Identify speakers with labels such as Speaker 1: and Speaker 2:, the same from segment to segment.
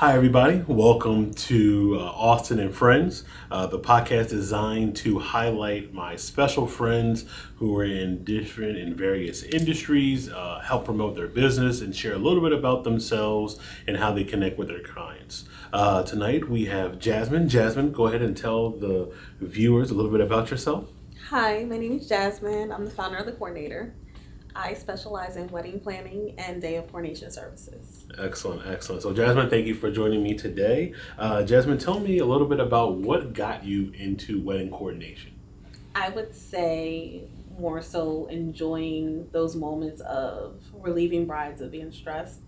Speaker 1: Hi, everybody. Welcome to Austin and Friends, the podcast designed to highlight my special friends who are in different and various industries, help promote their business, and share a little bit about themselves and how they connect with their clients. Tonight we have Jasmine. Jasmine, go ahead and tell the viewers a little bit about yourself.
Speaker 2: Hi, my name is Jasmine. I'm the founder of The Coordinator. I specialize in wedding planning and day of coordination services.
Speaker 1: Excellent, excellent. So, Jasmine, thank you for joining me today. Jasmine, tell me a little bit about what got you into wedding coordination.
Speaker 2: I would say more so enjoying those moments of relieving brides of being stressed,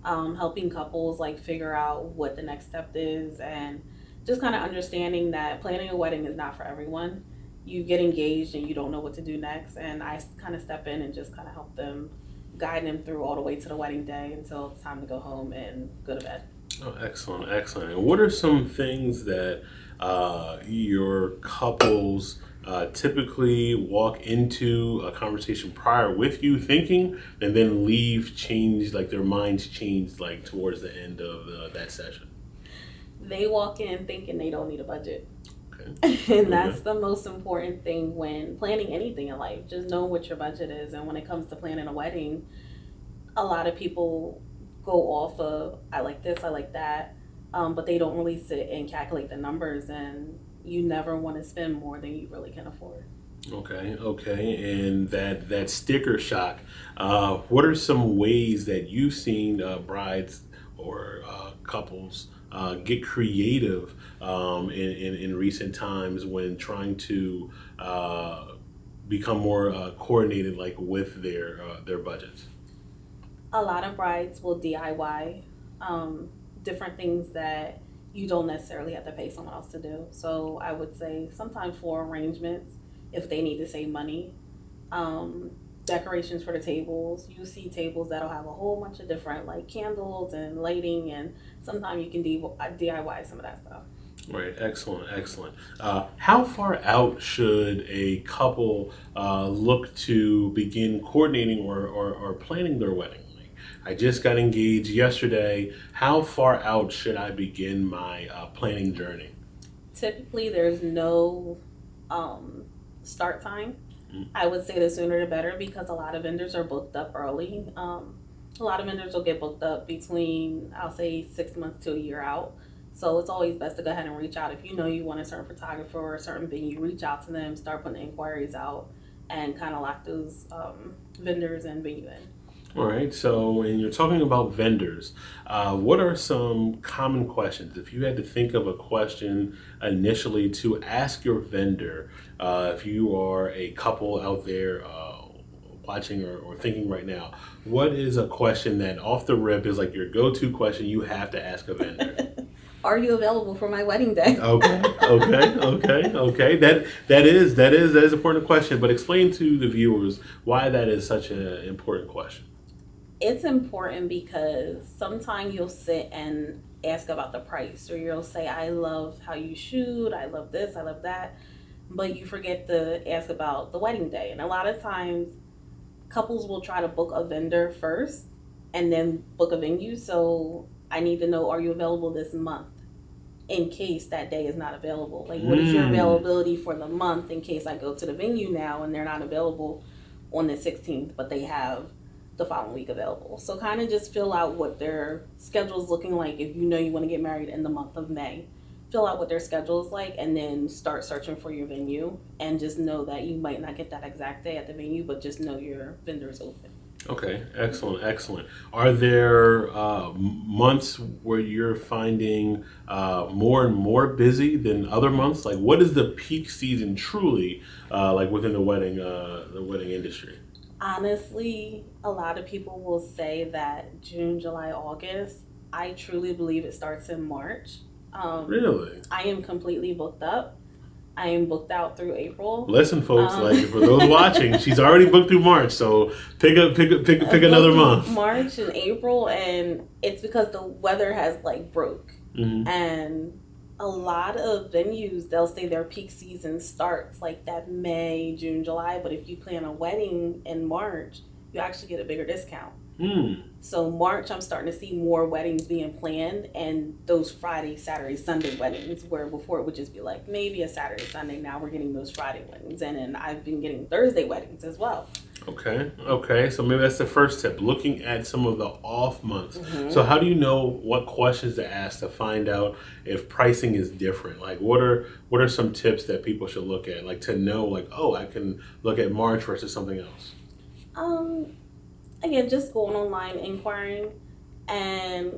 Speaker 2: helping couples like figure out what the next step is, and just kind of understanding that planning a wedding is not for everyone. You get engaged and you don't know what to do next, and I kind of step in and just kind of help them, guide them through all the way to the wedding day until it's time to go home and go to bed.
Speaker 1: Oh, excellent, excellent. And what are some things that your couples typically walk into a conversation prior with you thinking and then leave changed, like their minds changed, like towards the end of that session?
Speaker 2: They walk in thinking they don't need a budget.
Speaker 1: Okay.
Speaker 2: And that's
Speaker 1: Okay.
Speaker 2: the most important thing when planning anything in life. Just know what your budget is. And when it comes to planning a wedding, a lot of people go off of, I like this, I like that, but they don't really sit and calculate the numbers. And you never want to spend more than you really can afford.
Speaker 1: Okay, okay, and that sticker shock. What are some ways that you've seen brides or couples get creative in recent times when trying to become more coordinated, like with their budgets?
Speaker 2: A lot of brides will DIY different things that you don't necessarily have to pay someone else to do. So I would say sometimes for arrangements, if they need to save money, um, decorations for the tables. You see tables that'll have a whole bunch of different like candles and lighting, and sometimes you can DIY some of that stuff.
Speaker 1: Right, excellent, excellent. How far out should a couple look to begin coordinating or planning their wedding? Like, I just got engaged yesterday. How far out should I begin my planning journey?
Speaker 2: Typically, there's no um, start time.
Speaker 1: Mm.
Speaker 2: I would say the sooner the better because a lot of vendors are booked up early. A lot of vendors will get booked up between, I'll say, 6 months to a year out. So it's always best to go ahead and reach out. If you know you want a certain photographer or a certain venue, reach out to them, start putting inquiries out, and kind of lock those vendors and venue in.
Speaker 1: All right. So when you're talking about vendors, what are some common questions? If you had to think of a question initially to ask your vendor, if you are a couple out there watching or thinking right now, what is a question that off the rip is like your go-to question you have to ask a vendor?
Speaker 2: Are you available for my wedding day?
Speaker 1: Okay, okay, okay, okay. That is an important question. But explain to the viewers why that is such an important question.
Speaker 2: It's important because sometimes you'll sit and ask about the price, or you'll say, I love how you shoot, I love this, I love that, but you forget to ask about the wedding day. And a lot of times, couples will try to book a vendor first and then book a venue. So I need to know, are you available this month? In case that day is not available. Like, what is your
Speaker 1: Mm.
Speaker 2: availability for the month in case I go to the venue now and they're not available on the 16th, but they have the following week available. So kind of just fill out what their schedule is looking like. If you know you want to get married in the month of May, fill out what their schedule is like and then start searching for your venue, and just know that you might not get that exact day at the venue, but just know your vendor is open.
Speaker 1: Okay, excellent, excellent. Are there months where you're finding more and more busy than other months? Like, what is the peak season truly like within the wedding industry?
Speaker 2: Honestly, a lot of people will say that June, July, August. I truly believe it starts in March.
Speaker 1: Really?
Speaker 2: I am completely booked up. I am booked out through April.
Speaker 1: Listen, folks.
Speaker 2: Um,
Speaker 1: Like for those watching, she's already booked through March. So pick
Speaker 2: booked
Speaker 1: another
Speaker 2: through
Speaker 1: month.
Speaker 2: March and April, and it's because the weather has like broke.
Speaker 1: Hmm.
Speaker 2: And a lot of venues, they'll say their peak season starts like that May, June, July. But if you plan a wedding in March, you actually get a bigger discount.
Speaker 1: Hmm.
Speaker 2: So March, I'm starting to see more weddings being planned, and those Friday, Saturday, Sunday weddings, where before it would just be like maybe a Saturday, Sunday. Now we're getting those Friday weddings, and then I've been getting Thursday weddings as well.
Speaker 1: Okay. Okay. So maybe that's the first tip. Looking at some of the off months.
Speaker 2: Mm-hmm.
Speaker 1: So how do you know what questions to ask to find out if pricing is different? Like what are some tips that people should look at? Like to know like, oh, I can look at March versus something else.
Speaker 2: Um, Again, just going online inquiring, and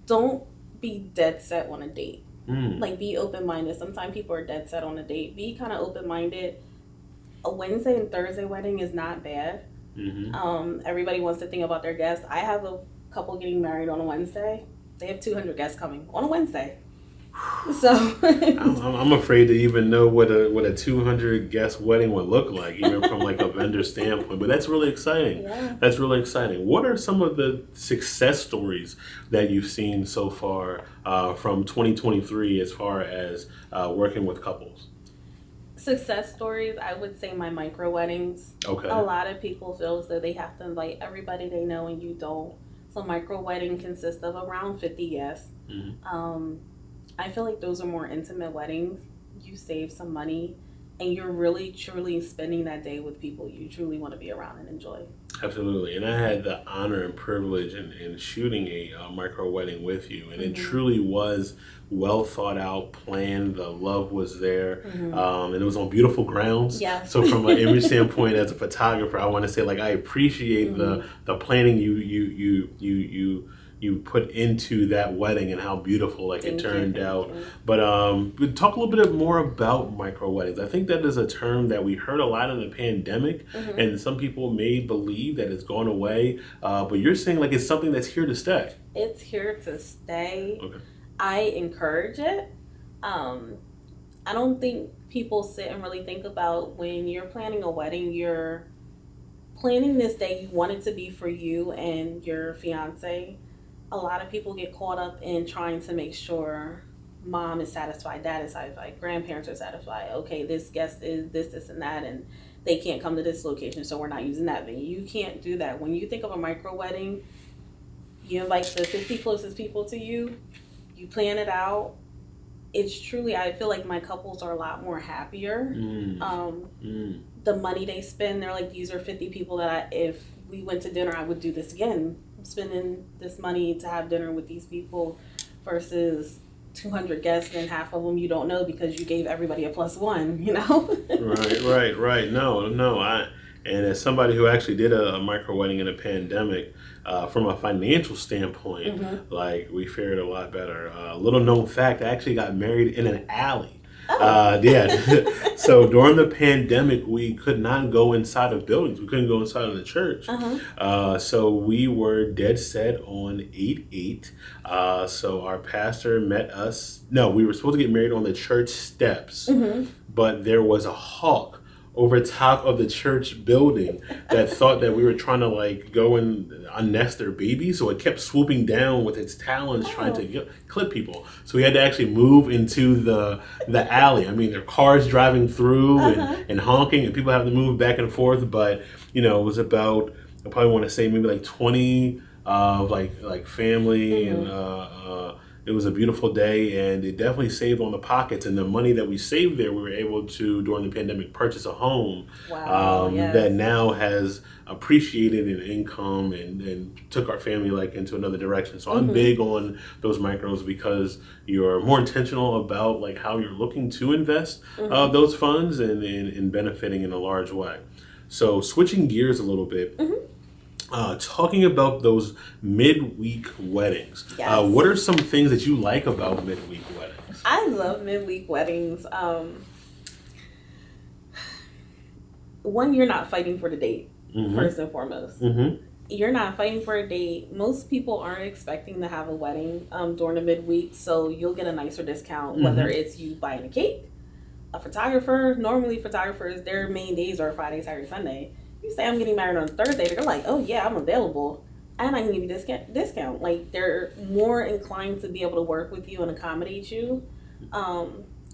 Speaker 2: don't be dead set on a date.
Speaker 1: Hmm.
Speaker 2: Like, be open minded. Sometimes people are dead set on a date. Be kind of open minded. A Wednesday and Thursday wedding is not bad.
Speaker 1: Mm-hmm.
Speaker 2: Everybody wants to think about their guests. I have a couple getting married on a Wednesday. They have 200 guests coming on a Wednesday. So
Speaker 1: I'm afraid to even know what a 200 guest wedding would look like, even from like a vendor standpoint. But that's really exciting.
Speaker 2: yeah.
Speaker 1: That's really exciting. What are some of the success stories that you've seen so far from 2023 as far as working with couples?
Speaker 2: Success stories, I would say my micro weddings.
Speaker 1: Okay.
Speaker 2: A lot of people feel as though they have to invite everybody they know and you don't. So micro wedding consists of around 50 guests.
Speaker 1: Mm-hmm.
Speaker 2: I feel like those are more intimate weddings. You save some money and you're really truly spending that day with people you truly want to be around and enjoy.
Speaker 1: Absolutely. And I had the honor and privilege in shooting a micro wedding with you. And it
Speaker 2: Mm-hmm.
Speaker 1: truly was well thought out, planned. The love was there.
Speaker 2: Mm-hmm.
Speaker 1: And it was on beautiful grounds.
Speaker 2: Yes.
Speaker 1: So from an image standpoint, as a photographer, I want to say like I appreciate
Speaker 2: Mm-hmm.
Speaker 1: the planning you put into that wedding and how beautiful like it
Speaker 2: Thank you,
Speaker 1: turned
Speaker 2: thank
Speaker 1: out.
Speaker 2: you.
Speaker 1: But talk a little bit more about micro weddings. I think that is a term that we heard a lot in the pandemic,
Speaker 2: Mm-hmm.
Speaker 1: and some people may believe that it's gone away. But you're saying like it's something that's here to stay.
Speaker 2: It's here to stay.
Speaker 1: Okay.
Speaker 2: I encourage it. I don't think people sit and really think about when you're planning a wedding, you're planning this day, you want it to be for you and your fiance. A lot of people get caught up in trying to make sure mom is satisfied, dad is satisfied, grandparents are satisfied. Okay, this guest is this, and that, and they can't come to this location, so we're not using that venue. You can't do that. When you think of a micro wedding, you invite the 50 closest people to you, you plan it out. It's truly, I feel like my couples are a lot more happier. The money they spend, they're like, these are 50 people that if we went to dinner, I would do this again. I'm spending this money to have dinner with these people versus 200 guests and half of them you don't know because you gave everybody a +1, you know?
Speaker 1: Right. No. And as somebody who actually did a micro wedding in a pandemic, from a financial standpoint,
Speaker 2: Mm-hmm.
Speaker 1: like we fared a lot better. Little known fact, I actually got married in an alley.
Speaker 2: Oh.
Speaker 1: Yeah. So during the pandemic, we could not go inside of buildings. We couldn't go inside of the church. So we were dead set on 8/8. So our pastor met us. No, we were supposed to get married on the church steps, but there was a hawk over top of the church building that thought that we were trying to like go and unnest their baby, so it kept swooping down with its talons trying to clip people. So we had to actually move into the alley. I mean, there are cars driving through and honking, and people have to move back and forth. But it was about, I probably want to say maybe like 20 of like family, and it was a beautiful day, and it definitely saved on the pockets. And the money that we saved there, we were able to, during the pandemic, purchase a home.
Speaker 2: Wow, yes.
Speaker 1: That now has appreciated in income and took our family like into another direction. So I'm big on those micros because you're more intentional about like how you're looking to invest those funds and benefiting in a large way. So switching gears a little bit. Talking about those midweek weddings,
Speaker 2: Yes.
Speaker 1: what are some things that you like about midweek weddings?
Speaker 2: I love midweek weddings. One, you're not fighting for the date, first and foremost. You're not fighting for a date. Most people aren't expecting to have a wedding during the midweek, so you'll get a nicer discount, whether it's you buying a cake, a photographer. Normally, photographers, their main days are Friday, Saturday, Sunday. You say, I'm getting married on Thursday, they're like, oh yeah, I'm available. And I can give you discount. Like, they're more inclined to be able to work with you and accommodate you.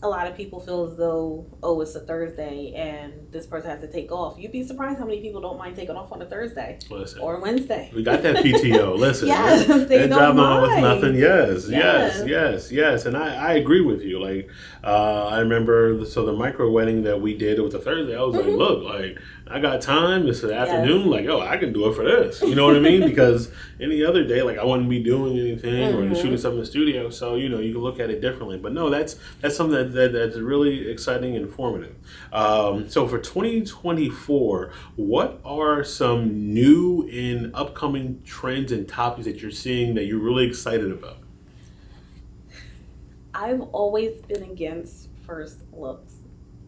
Speaker 2: a lot of people feel as though, oh, it's a Thursday and this person has to take off. You'd be surprised how many people don't mind taking off on a Thursday
Speaker 1: Listen,
Speaker 2: or Wednesday.
Speaker 1: we got that PTO. Listen,
Speaker 2: Yes, they
Speaker 1: that
Speaker 2: don't
Speaker 1: job don't was
Speaker 2: mind.
Speaker 1: nothing. Yes,
Speaker 2: Yes.
Speaker 1: yes. And I agree with you. Like, I remember, so the micro wedding that we did, it was a Thursday. I was like, look, like, I got time. It's an afternoon. Like, oh, I can do it for this. You know what I mean? Because any other day, like, I wouldn't be doing anything or shooting something in the studio. So, you know, you can look at it differently. But no, that's something that's really exciting and informative. So for 2024, what are some new and upcoming trends and topics that you're seeing that you're really excited about?
Speaker 2: I've always been against first looks.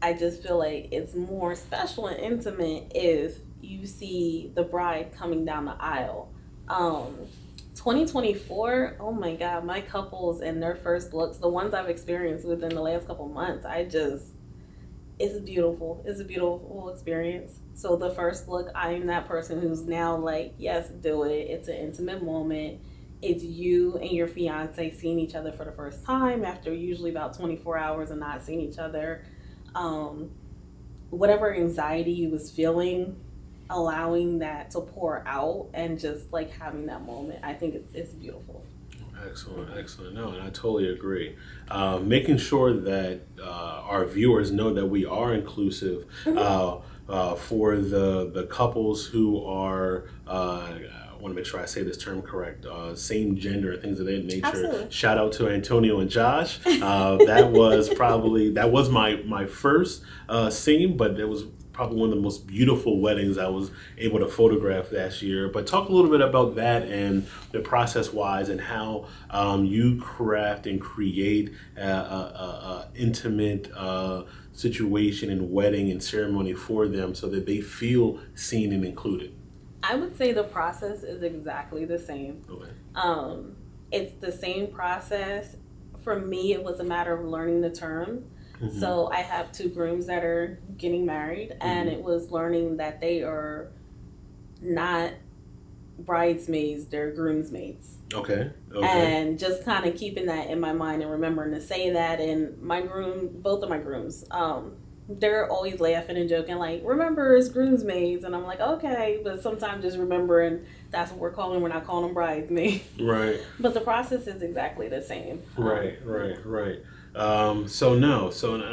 Speaker 2: I just feel like it's more special and intimate if you see the bride coming down the aisle. Um, 2024, oh my God, my couples and their first looks, the ones I've experienced within the last couple months, it's beautiful. It's a beautiful experience. So the first look, I'm that person who's now like, yes, do it. It's an intimate moment. It's you and your fiance seeing each other for the first time after usually about 24 hours and not seeing each other. Um, Whatever anxiety you was feeling, allowing that to pour out and just like having that moment, I think it's beautiful.
Speaker 1: Excellent. No, and I totally agree. Making sure that our viewers know that we are inclusive for the couples who are. I want to make sure I say this term correct. Same gender, things of that nature.
Speaker 2: Absolutely.
Speaker 1: Shout out to Antonio and Josh. That was my first scene, but it was probably one of the most beautiful weddings I was able to photograph last year. But talk a little bit about that and the process wise and how you craft and create a intimate situation and wedding and ceremony for them so that they feel seen and included.
Speaker 2: I would say the process is exactly the same.
Speaker 1: Okay.
Speaker 2: It's the same process. For me, it was a matter of learning the terms. So I have two grooms that are getting married, and it was learning that they are not bridesmaids, they're groomsmaids.
Speaker 1: Okay.
Speaker 2: And just kind of keeping that in my mind and remembering to say that. And both of my grooms, they're always laughing and joking, like, remember, it's groomsmaids. And I'm like, okay, but sometimes just remembering that's what we're calling, we're not calling them bridesmaids.
Speaker 1: Right.
Speaker 2: But the process is exactly the same.
Speaker 1: Right. So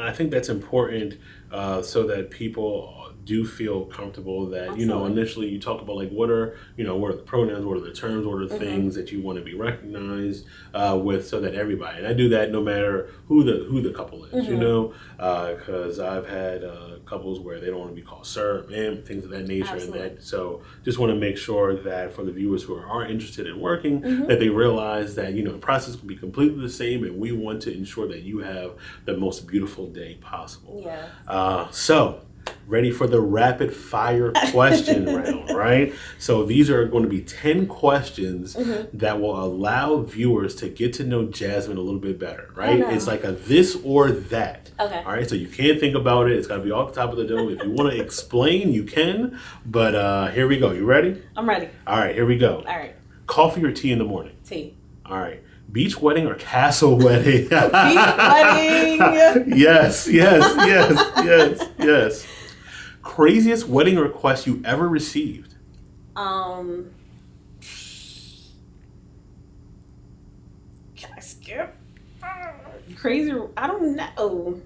Speaker 1: I think that's important so that people do feel comfortable that,
Speaker 2: Absolutely.
Speaker 1: initially you talk about like what are the pronouns, what are the terms, what are the things that you want to be recognized with, so that everybody, and I do that no matter who the couple is, because I've had couples where they don't want to be called sir, ma'am, things of that nature.
Speaker 2: Absolutely.
Speaker 1: And that, so just want to make sure that for the viewers who are interested in working, that they realize that, the process can be completely the same, and we want to ensure that you have the most beautiful day possible.
Speaker 2: Yeah.
Speaker 1: So ready for the rapid fire question round, right? So these are going to be 10 questions that will allow viewers to get to know Jasmine a little bit better, right?
Speaker 2: Oh, no.
Speaker 1: It's like a this or that.
Speaker 2: Okay.
Speaker 1: All right, so you can't think about it. It's got to be off the top of the dome. If you want to explain, you can. But here we go. You ready?
Speaker 2: I'm ready.
Speaker 1: All right, here we go.
Speaker 2: All right.
Speaker 1: Coffee or tea in the morning?
Speaker 2: Tea.
Speaker 1: All right. Beach wedding or castle wedding?
Speaker 2: Beach wedding.
Speaker 1: Yes. Craziest wedding request you ever received?
Speaker 2: Can I skip? Crazy. I don't know.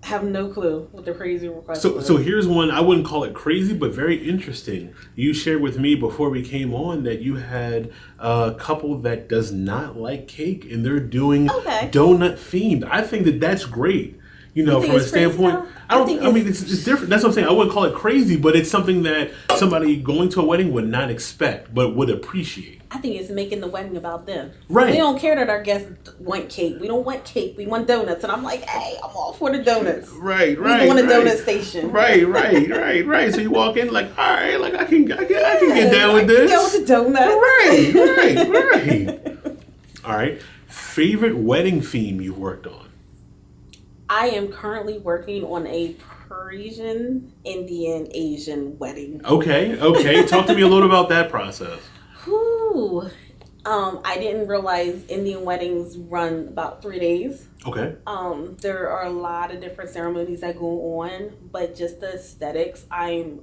Speaker 2: Have no clue what the crazy request was.
Speaker 1: So here's one. I wouldn't call it crazy, but very interesting. You shared with me before we came on that you had a couple that does not like cake, and they're doing donut themed. I think that's great. From a standpoint, it's different. That's what I'm saying. I wouldn't call it crazy, but it's something that somebody going to a wedding would not expect, but would appreciate.
Speaker 2: I think it's making the wedding about them.
Speaker 1: Right.
Speaker 2: We don't care that our guests want cake. We don't want cake. We want donuts. And I'm like, hey, I'm all for the donuts.
Speaker 1: Right.
Speaker 2: We go in a donut station.
Speaker 1: Right. So you walk in like, all right, like I can get down with this.
Speaker 2: Go with the donuts.
Speaker 1: Right. All right. Favorite wedding theme you've worked on?
Speaker 2: I am currently working on a Parisian, Indian, Asian wedding.
Speaker 1: Okay. Talk to me a little about that process.
Speaker 2: Whew. I didn't realize Indian weddings run about 3 days.
Speaker 1: Okay.
Speaker 2: There are a lot of different ceremonies that go on, but just the aesthetics, I'm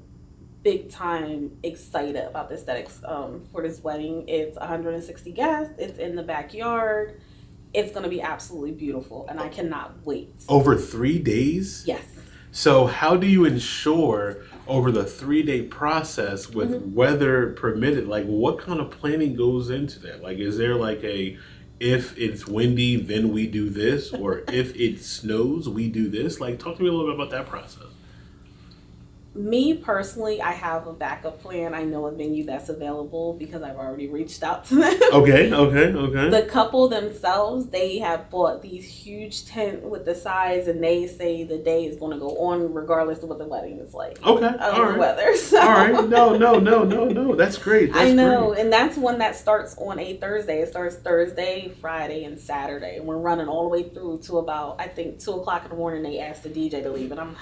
Speaker 2: big time excited about the aesthetics for this wedding. It's 160 guests. It's in the backyard. It's going to be absolutely beautiful, and I cannot wait.
Speaker 1: Over 3 days?
Speaker 2: Yes.
Speaker 1: So how do you ensure over the 3 day process with weather permitted, like what kind of planning goes into that? Like, is there like a, if it's windy, then we do this, or if it snows, we do this? Like, talk to me a little bit about that process.
Speaker 2: Me personally, I have a backup plan. I know a venue that's available because I've already reached out to them.
Speaker 1: Okay.
Speaker 2: The couple themselves, they have bought these huge tent with the sides, and they say the day is going to go on regardless of what the wedding is like.
Speaker 1: Okay, all right.
Speaker 2: The weather. So.
Speaker 1: All right, no. That's great. That's
Speaker 2: I know,
Speaker 1: great.
Speaker 2: and that's one that starts on a Thursday. It starts Thursday, Friday, and Saturday, and we're running all the way through to about, I think, 2:00 in the morning. They asked the DJ to leave, and I'm like,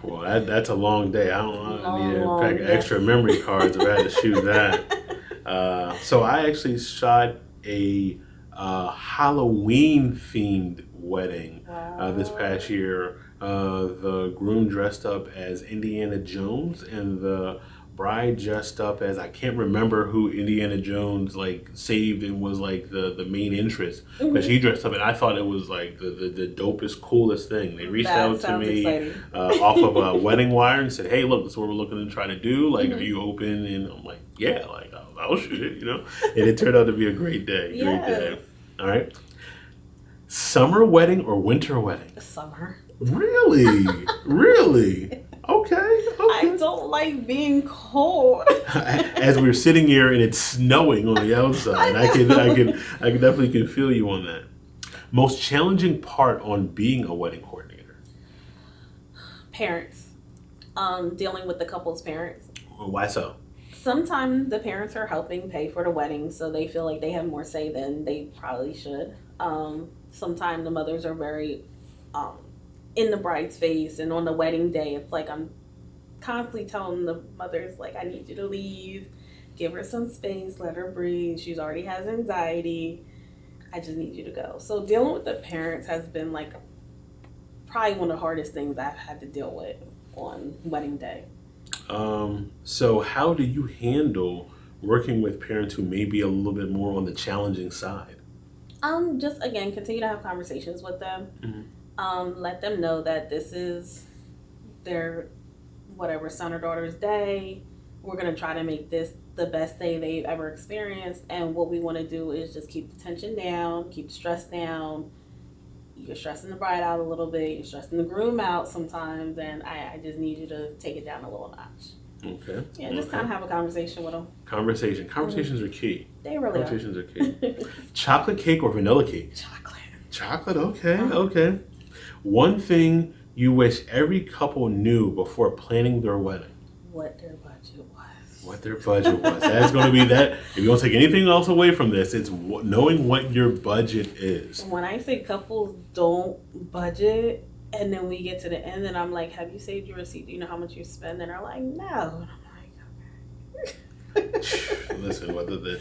Speaker 1: well, that's a long day. I need to pack
Speaker 2: day.
Speaker 1: extra memory cards if I had to shoot that. So I actually shot a Halloween themed wedding this past year. The groom dressed up as Indiana Jones, and the bride dressed up as, I can't remember who Indiana Jones like saved and was like the main interest, but she dressed up, and I thought it was like the dopest, coolest thing. They reached out to me off of a wedding wire and said, "Hey, look, this is what we're looking to try to do. Like, are you open?" And I'm like, "Yeah, like I'll shoot it," you know. And it turned out to be a great day. Great day. All right. Summer wedding or winter wedding?
Speaker 2: Summer.
Speaker 1: Really? Really? Okay.
Speaker 2: I don't like being cold.
Speaker 1: As we're sitting here and it's snowing on the outside, I can definitely can feel you on that. Most challenging part on being a wedding coordinator?
Speaker 2: Parents. Dealing with the couple's parents.
Speaker 1: Why so?
Speaker 2: Sometimes the parents are helping pay for the wedding, so they feel like they have more say than they probably should. Sometimes the mothers are very in the bride's face, and on the wedding day, it's like I'm constantly telling the mothers, like, I need you to leave, give her some space, let her breathe. She already has anxiety. I just need you to go. So dealing with the parents has been like probably one of the hardest things I've had to deal with on wedding day.
Speaker 1: So how do you handle working with parents who may be a little bit more on the challenging side?
Speaker 2: Just again, continue to have conversations with them. Let them know that this is their whatever son or daughter's day. We're gonna try to make this the best day they've ever experienced, and what we want to do is just keep the tension down, keep the stress down. You're stressing the bride out a little bit, you're stressing the groom out sometimes, and I just need you to take it down a little notch.
Speaker 1: Okay.
Speaker 2: Yeah, just kind of have a conversation with them.
Speaker 1: Conversations are key.
Speaker 2: They really
Speaker 1: Conversations are key. Chocolate cake or vanilla cake? Chocolate, okay. One thing you wish every couple knew before planning their wedding?
Speaker 2: What their budget was.
Speaker 1: That's going to be that. If you don't take anything else away from this, it's knowing what your budget is.
Speaker 2: When I say couples don't budget, and then we get to the end, and I'm like, have you saved your receipt? Do you know how much you spend? And they're like, no. And I'm like, okay.
Speaker 1: Listen,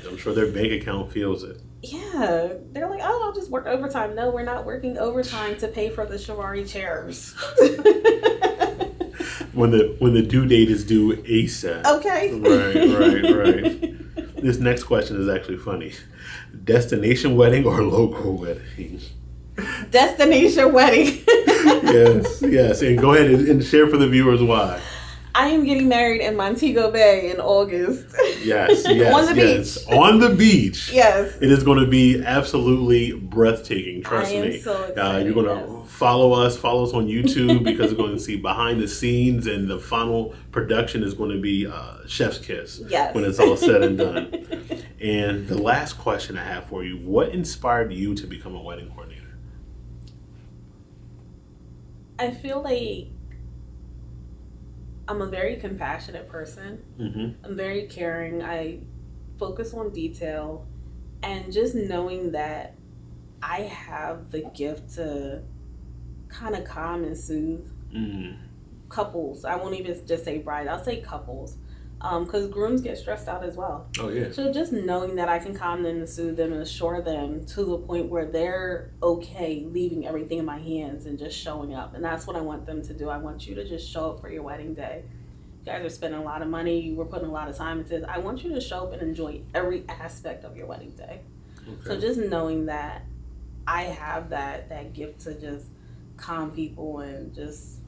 Speaker 1: I'm sure their bank account feels it.
Speaker 2: Yeah. They're like, oh, I'll just work overtime. No, we're not working overtime to pay for the Shivari chairs.
Speaker 1: When the due date is due ASAP.
Speaker 2: Okay.
Speaker 1: Right. This next question is actually funny. Destination wedding or local wedding?
Speaker 2: Destination wedding.
Speaker 1: Yes. And go ahead and share for the viewers why.
Speaker 2: I am getting married in Montego Bay in August.
Speaker 1: Yes.
Speaker 2: On the beach.
Speaker 1: On the beach.
Speaker 2: Yes.
Speaker 1: It is going to be absolutely breathtaking. Trust me.
Speaker 2: I am so excited.
Speaker 1: You're going to follow us on YouTube because you're going to see behind the scenes, and the final production is going to be chef's kiss.
Speaker 2: Yes.
Speaker 1: When it's all said and done. And the last question I have for you, what inspired you to become a wedding coordinator?
Speaker 2: I feel like I'm a very compassionate person.
Speaker 1: Mm-hmm.
Speaker 2: I'm very caring. I focus on detail, and just knowing that I have the gift to kind of calm and soothe couples. I won't even just say brides. I'll say couples. because grooms get stressed out as well.
Speaker 1: Oh yeah.
Speaker 2: So just knowing that I can calm them and soothe them and assure them to the point where they're okay leaving everything in my hands and just showing up. And that's what I want them to do. I want you to just show up for your wedding day. You guys are spending a lot of money. We're putting a lot of time into this. I want you to show up and enjoy every aspect of your wedding day.
Speaker 1: Okay.
Speaker 2: So just knowing that I have that gift to just calm people and just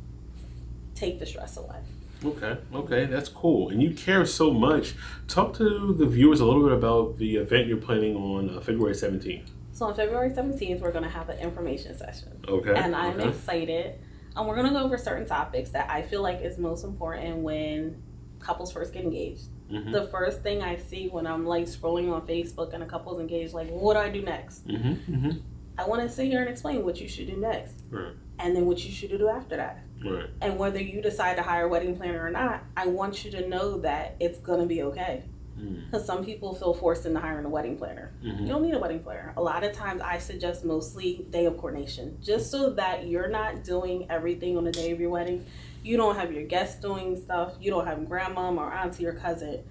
Speaker 2: take the stress away.
Speaker 1: Okay, that's cool. And you care so much. Talk to the viewers a little bit about the event you're planning on February 17th.
Speaker 2: So on February 17th, we're going to have an information session.
Speaker 1: Okay.
Speaker 2: And I'm excited. We're going to go over certain topics that I feel like is most important when couples first get engaged.
Speaker 1: Mm-hmm.
Speaker 2: The first thing I see when I'm like scrolling on Facebook and a couple's engaged, like, what do I do next?
Speaker 1: Mm-hmm. Mm-hmm.
Speaker 2: I want to sit here and explain what you should do next.
Speaker 1: Right.
Speaker 2: And then what you should do after that.
Speaker 1: Right.
Speaker 2: And whether you decide to hire a wedding planner or not, I want you to know that it's going to be okay. Because some people feel forced into hiring a wedding planner.
Speaker 1: Mm-hmm.
Speaker 2: You don't need a wedding planner. A lot of times I suggest mostly day of coordination, just so that you're not doing everything on the day of your wedding. You don't have your guests doing stuff. You don't have grandmom or auntie or cousin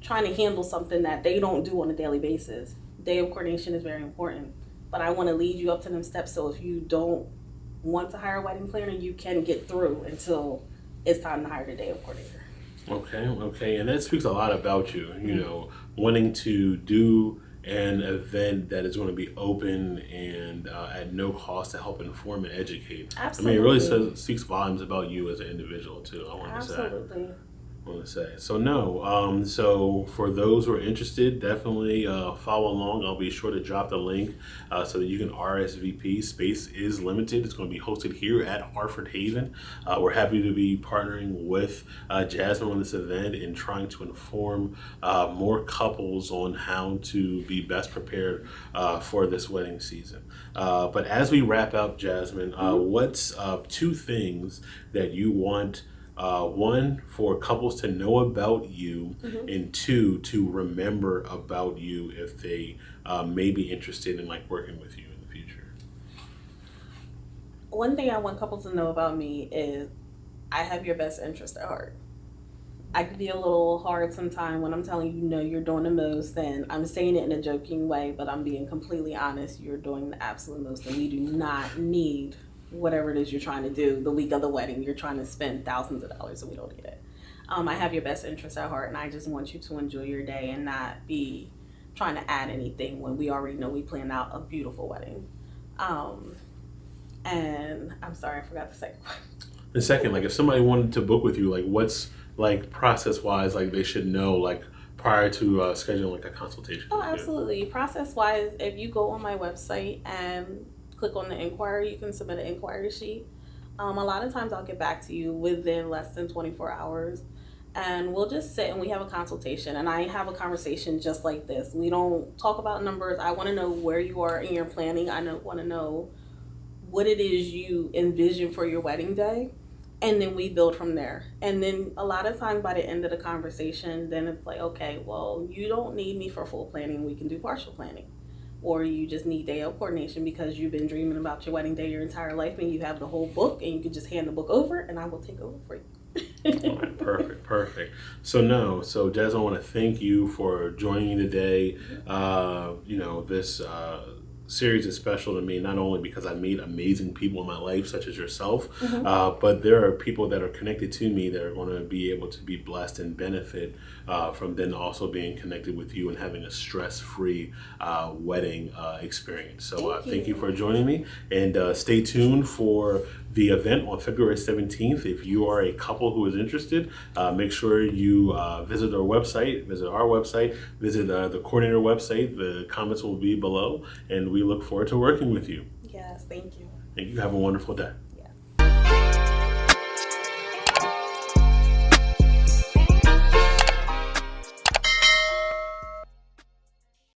Speaker 2: trying to handle something that they don't do on a daily basis. Day of coordination is very important. But I want to lead you up to them steps, so if you don't want to hire a wedding planner, you can get through until it's time to hire the day of coordinator.
Speaker 1: Okay, and that speaks a lot about you, you know, wanting to do an event that is going to be open and at no cost to help inform and educate.
Speaker 2: Absolutely.
Speaker 1: I mean, it really speaks volumes about you as an individual, too, I want to say.
Speaker 2: Absolutely.
Speaker 1: So for those who are interested, definitely follow along. I'll be sure to drop the link so that you can RSVP. Space is limited. It's going to be hosted here at Hartford Haven. We're happy to be partnering with Jasmine on this event and trying to inform more couples on how to be best prepared for this wedding season. But as we wrap up, Jasmine, what's two things that you want one, for couples to know about you, and two, to remember about you if they may be interested in like working with you in the future?
Speaker 2: One thing I want couples to know about me is I have your best interest at heart. I can be a little hard sometimes when I'm telling you, no, you're doing the most, and I'm saying it in a joking way, but I'm being completely honest. You're doing the absolute most, and we do not need whatever it is you're trying to do the week of the wedding. You're trying to spend thousands of dollars, and we don't need it. I have your best interest at heart, and I just want you to enjoy your day and not be trying to add anything when we already know we planned out a beautiful wedding. And I'm sorry, I forgot the second one.
Speaker 1: The second, like if somebody wanted to book with you, like what's like process wise, like they should know like prior to scheduling like a consultation?
Speaker 2: Oh, absolutely. Process wise, if you go on my website and click on the inquiry, you can submit an inquiry sheet. A lot of times I'll get back to you within less than 24 hours, and we'll just sit and we have a consultation, and I have a conversation just like this. We don't talk about numbers. I want to know where you are in your planning. I want to know what it is you envision for your wedding day, and then we build from there. And then a lot of times by the end of the conversation, then it's like, okay, well, you don't need me for full planning. We can do partial planning. Or you just need day of coordination because you've been dreaming about your wedding day your entire life and you have the whole book, and you can just hand the book over and I will take over for you.
Speaker 1: All right, perfect. So Jasmine, I want to thank you for joining me today. This series is special to me, not only because I meet amazing people in my life, such as yourself, but there are people that are connected to me that are going to be able to be blessed and benefit from then also being connected with you and having a stress-free wedding experience. So thank you for joining me, and stay tuned for the event on February 17th. If you are a couple who is interested, make sure you visit our website, visit the coordinator website. The comments will be below, and we look forward to working with you.
Speaker 2: Yes, thank you.
Speaker 1: Thank you. Have a wonderful day.